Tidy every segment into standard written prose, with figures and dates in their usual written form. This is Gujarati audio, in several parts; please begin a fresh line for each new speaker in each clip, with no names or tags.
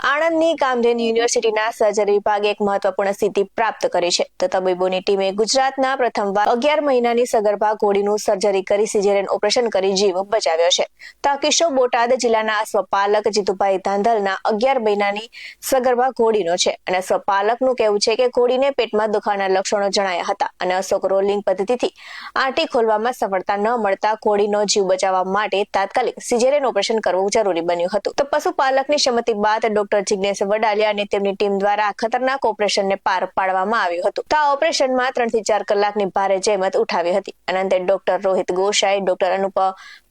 આણંદની કામધેનુ યુનિવર્સિટીના સર્જરી વિભાગે એક મહત્વપૂર્ણ સિદ્ધિ પ્રાપ્ત કરી છે. તો તબીબોની ટીમે ગુજરાતના પ્રથમવાર 11 મહિનાની સગર્ભા ઘોડીનું સર્જરી કરી સિઝેરિયન ઓપરેશન કરી જીવ બચાવ્યો છે. તો આ કિસ્સો બોટાદ જિલ્લાના સ્વપાલક જીતુભાઈ ધાંધલના 11 મહિનાની સગર્ભા ઘોડીનો છે અને સ્વપાલકનું કહેવું છે કે ઘોડીને પેટમાં દુખાવાના લક્ષણો જણાયા હતા અને અશોક રોલિંગ પદ્ધતિથી આંટી ખોલવામાં સફળતા ન મળતા ઘોડીનો જીવ બચાવવા માટે તાત્કાલિક સિઝેરિયન ઓપરેશન કરવું જરૂરી બન્યું હતું. તો પશુપાલકની સંમતિ બાદ ડોક્ટર જિગ્નેશ વડાલિયા અને તેમની ટીમ દ્વારા ખતરનાક ઓપરેશનને પાર પાડવામાં આવ્યું હતું. તો આ ઓપરેશનમાં 3 થી 4 કલાકની ભારે જહેમત ઉઠાવી હતી. અનંતે ડોક્ટર રોહિત ગોસાઈ, ડોક્ટર અનુપ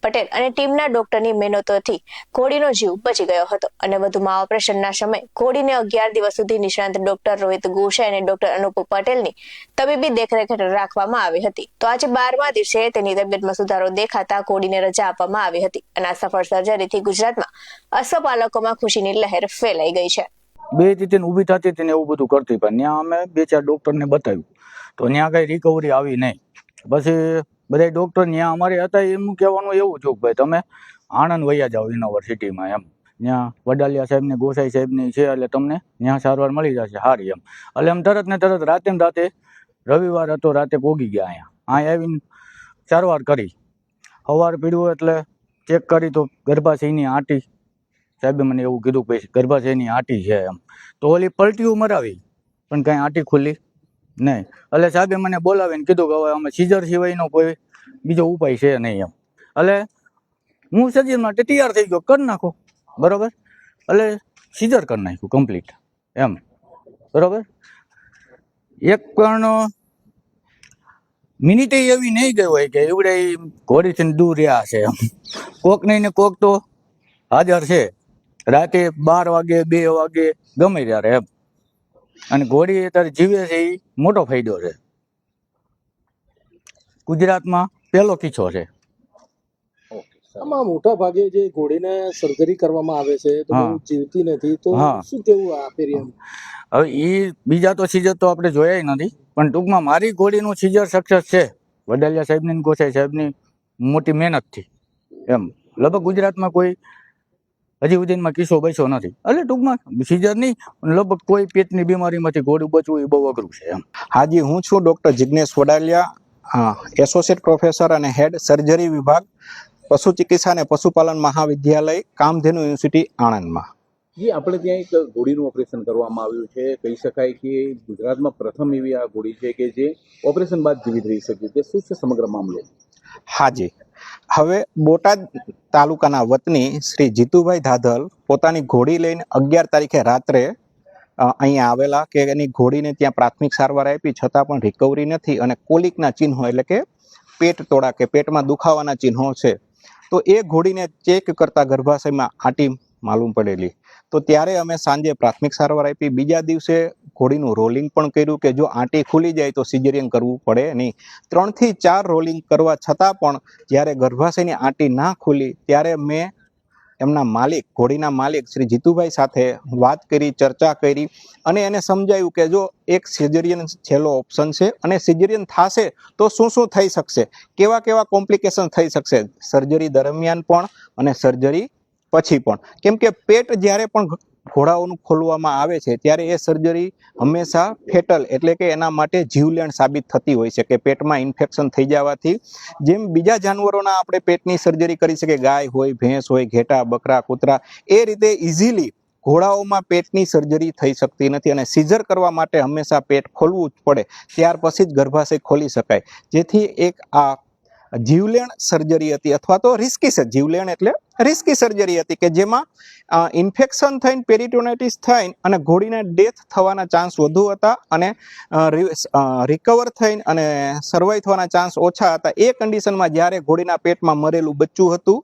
પટેલ અને ટીમના ડોક્ટરની મહેનતોથી ઘોડીનો જીવ બચી ગયો હતો અને વધુમાં ઓપરેશનના સમયે ઘોડીને 11 દિવસ સુધી નિષ્ણાંત ડોક્ટર રોહિત ગોસાઈ અને ડોક્ટર અનુપ પટેલની તબીબી દેખરેખ રાખવામાં આવી હતી. તો આજે 12મા દિવસે તેની તબિયતમાં સુધારો દેખાતા ઘોડીને રજા આપવામાં આવી હતી અને આ સફળ સર્જરીથી ગુજરાતમાં અશ્વપાલકોમાં ખુશીની લહેર ફેલાઈ ગઈ છે.
બે રીતે ઊભી થતી હતી ને એવું બધું કરતી, પણ ત્યાં અમે 2-4 ડોક્ટરને બતાવ્યું તો ત્યાં કઈ રિકવરી આવી નહીં. પછી બધા ડોક્ટર ત્યાં અમારે હતા એમનું કહેવાનું એવું હતું કે ભાઈ તમે આણંદ વયા જાઓ યુનિવર્સિટીમાં, એમ ત્યાં વડાલિયા સાહેબને ગોસાઈ સાહેબની છે એટલે તમને ત્યાં સારવાર મળી જશે સારી એમ. એટલે એમ તરત ને તરત રાતે રવિવાર હતો, રાતે પોગી ગયા અહીંયા આવીને સારવાર કરી. સવાર પીડ્યું એટલે ચેક કરી તો ગર્ભાશયની આંટી, સાહેબે મને એવું કીધું કે ગર્ભાશયની આંટી છે એમ. તો ઓલી પલટીઓ મરાવી પણ કાંઈ આંટી ખુલી નહીં. એટલે સાહેબે મને બોલાવીને કીધું કે હવે અમે સીઝર સિવાયનો કોઈ બીજો ઉપાય છે નહીં એમ. એટલે હું સર્જરી માટે તૈયાર થઈ ગયો, કરી નાખો બરોબર. એટલે સીઝર કરી નાખ્યું કમ્પ્લીટ એમ બરોબર. એક પણ મિનિટે એવી નહીં ગઈ હોય કે એવડે ઘોડીથી દૂર રહ્યા છે એમ. કોક નહીં ને કોક તો હાજર છે, રાતે 12 વાગે 2 વાગે ગમે ત્યારે એમ. અને ઘોડી અત્યારે જીવે છે એ મોટો ફાયદો છે. ગુજરાતમાં પહેલો કિસ્સો છે.
આમાં મોટા ભાગે જે ઘોડીને સર્જરી કરવામાં આવે છે તો જીવતી નથી, તો શું કેવું આ પેરિયમ?
હવે એ બીજા તો સીઝર તો આપણે જોયા નથી, પણ ટૂંકમાં મારી ઘોડીનું સીઝર સક્સેસ છે વડાલિયા સાહેબની ગોસાઈ સાહેબની મોટી મહેનતથી એમ. લગભગ ગુજરાતમાં કોઈ હજી સુધીમાં કિસ્સો બચ્યો નથી. એટલે ટૂંકમાં સીઝર નહીં, લગભગ કોઈ પેટની બીમારીમાંથી ઘોડું બચવું એ બહુ અઘરું છે એમ.
હાજી, હું છું doctor Jignesh Vadaliya, associate professor અને હેડ સર્જરી વિભાગ, પશુ ચિકિત્સા અને પશુપાલન મહાવિદ્યાલય, કામધેનુ યુનિવર્સિટી, આણંદમાં.
જી, આપણે ત્યાં એક ઘોડીનું ઓપરેશન કરવામાં આવ્યું છે. કહી શકાય કે ગુજરાતમાં પ્રથમ એવી આ ઘોડી છે કે જે ઓપરેશન બાદ જીવિત રહી શકી છે. શું છે સમગ્ર મામલો?
હાજી, હવે બોટાદ તાલુકાના વતની શ્રી જીતુભાઈ ધાધલ પોતાની ઘોડી લઈને 11 તારીખે રાત્રે અહીંયા આવેલા કે એની ઘોડીને ત્યાં પ્રાથમિક સારવાર આપી છતાં પણ રિકવરી નથી અને કોલિકના ચિહ્નો એટલે કે પેટ તોડા કે પેટમાં દુખાવાના ચિહ્નો છે. તો એ ઘોડીને ચેક કરતા ગર્ભાશયમાં આંટી માલુમ પડેલી. તો ત્યારે અમે સાંજે પ્રાથમિક સારવાર આપી. બીજા દિવસે ઘોડીનું રોલિંગ પણ કર્યું કે જો આંટી ખુલી જાય તો સિઝેરિયન કરવું પડે નહીં. 3 થી 4 રોલિંગ કરવા છતાં પણ જ્યારે ગર્ભાશયની આંટી ના ખુલી ત્યારે મેં એમના માલિક, ઘોડીના માલિક શ્રી જીતુભાઈ સાથે વાત કરી, ચર્ચા કરી અને એને સમજાયું કે જો એક સિઝેરિયન છેલ્લો ઓપ્શન છે અને સિઝેરિયન થશે તો શું શું થઈ શકશે, કેવા કેવા કોમ્પ્લિકેશન થઈ શકશે સર્જરી દરમિયાન પણ અને સર્જરી પછી પણ. કેમ કે પેટ જ્યારે પણ ઘોડાઓનું ખોલવામાં આવે છે ત્યારે એ સર્જરી હંમેશા ફેટલ એટલે કે એના માટે જીવલેણ સાબિત થતી હોય છે કે પેટમાં ઇન્ફેક્શન થઈ જવાથી જેમ બીજા જાનવરોના આપણે પેટની સર્જરી કરી શકીએ, ગાય હોય, ભેંસ હોય, ઘેટા, બકરા, કૂતરા, એ રીતે ઇઝીલી ઘોડાઓમાં પેટની સર્જરી થઈ શકતી નથી અને સીઝર કરવા માટે હંમેશા પેટ ખોલવું જ પડે, ત્યાર પછી જ ગર્ભાશય ખોલી શકાય. જેથી એક આ જીવલેણ સર્જરી હતી અથવા તો રિસ્કી જીવલેણ એટલે રિસ્કી સર્જરી હતી કે જેમાં ઇન્ફેક્શન થઈને પેરિટોનાઇટિસ થઈને અને ઘોડીને ડેથ થવાના ચાન્સ વધુ હતા અને રિકવર થઈને અને સર્વાઈવ થવાના ચાન્સ ઓછા હતા. એ કન્ડિશનમાં જ્યારે ઘોડીના પેટમાં મરેલું બચ્ચું હતું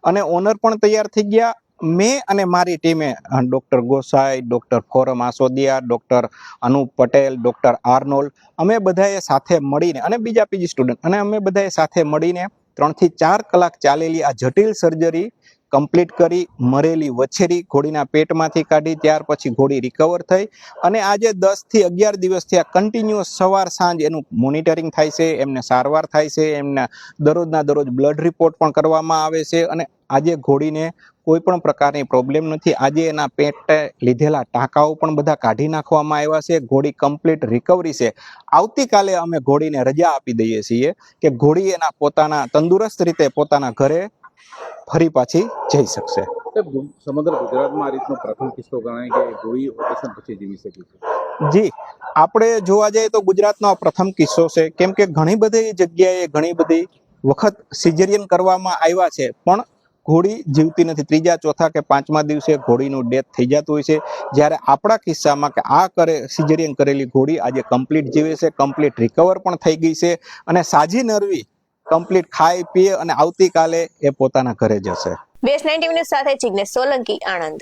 અને ઓનર પણ તૈયાર થઈ ગયા, મેં અને મારી ટીમે doctor Gosai, doctor Foram Asodiya, doctor Anup Patel, doctor Arnold, અમે બધાએ સાથે મળીને અને બીજા પીજી સ્ટુડન્ટ અને અમે બધાએ સાથે મળીને 3 થી 4 કલાક ચાલેલી આ જટિલ સર્જરી કમ્પ્લીટ કરી. મરેલી વછેરી ઘોડીના પેટમાંથી કાઢી, ત્યાર પછી ઘોડી રિકવર થઈ અને આજે 10 થી 11 દિવસથી આ કન્ટિન્યુઅસ સવાર સાંજ એનું મોનિટરિંગ થાય છે, એમને સારવાર થાય છે, એમના દરરોજના દરરોજ બ્લડ રિપોર્ટ પણ કરવામાં આવે છે અને આજે ઘોડીને કોઈ પણ પ્રકારની પ્રોબ્લેમ નથી. આજે એના પેટે લીધેલા ટાંકાઓ પણ બધા કાઢી નાખવામાં આવ્યા છે. ઘોડી કમ્પ્લીટ રિકવરી છે. આવતીકાલે અમે ઘોડીને રજા આપી દઈએ છીએ કે ઘોડી એના પોતાના તંદુરસ્ત રીતે પોતાના ઘરે ફરી પાછી જઈ શકશે.
સમગ્ર ગુજરાતમાં આ રીતનો પ્રથમ કિસ્સો ગણાય કે ઘોડી ઓપરેશન પછી જીવી શકે છે?
જી, આપણે જોવા જઈએ તો ગુજરાતનો આ પ્રથમ કિસ્સો છે. કેમ કે ઘણી બધી જગ્યાએ ઘણી બધી વખત સિઝેરિયન કરવામાં આવ્યા છે પણ ઘોડી જીવતી નથી. ત્રીજા, ચોથા કે પાંચમા દિવસે ઘોડીનું ડેથ થઈ જતું હોય છે. જ્યારે આપણા કિસ્સામાં કે સિઝેરિયન કરેલી ઘોડી આજે કમ્પ્લીટ જીવે છે, કમ્પ્લીટ રિકવર પણ થઈ ગઈ છે અને સાજી નરવી કમ્પ્લીટ ખાઈ પીએ અને આવતીકાલે એ પોતાના ઘરે જશે.
BS9 ટીવી ન્યૂઝ સાથે જિગ્નેશ સોલંકી, આણંદ.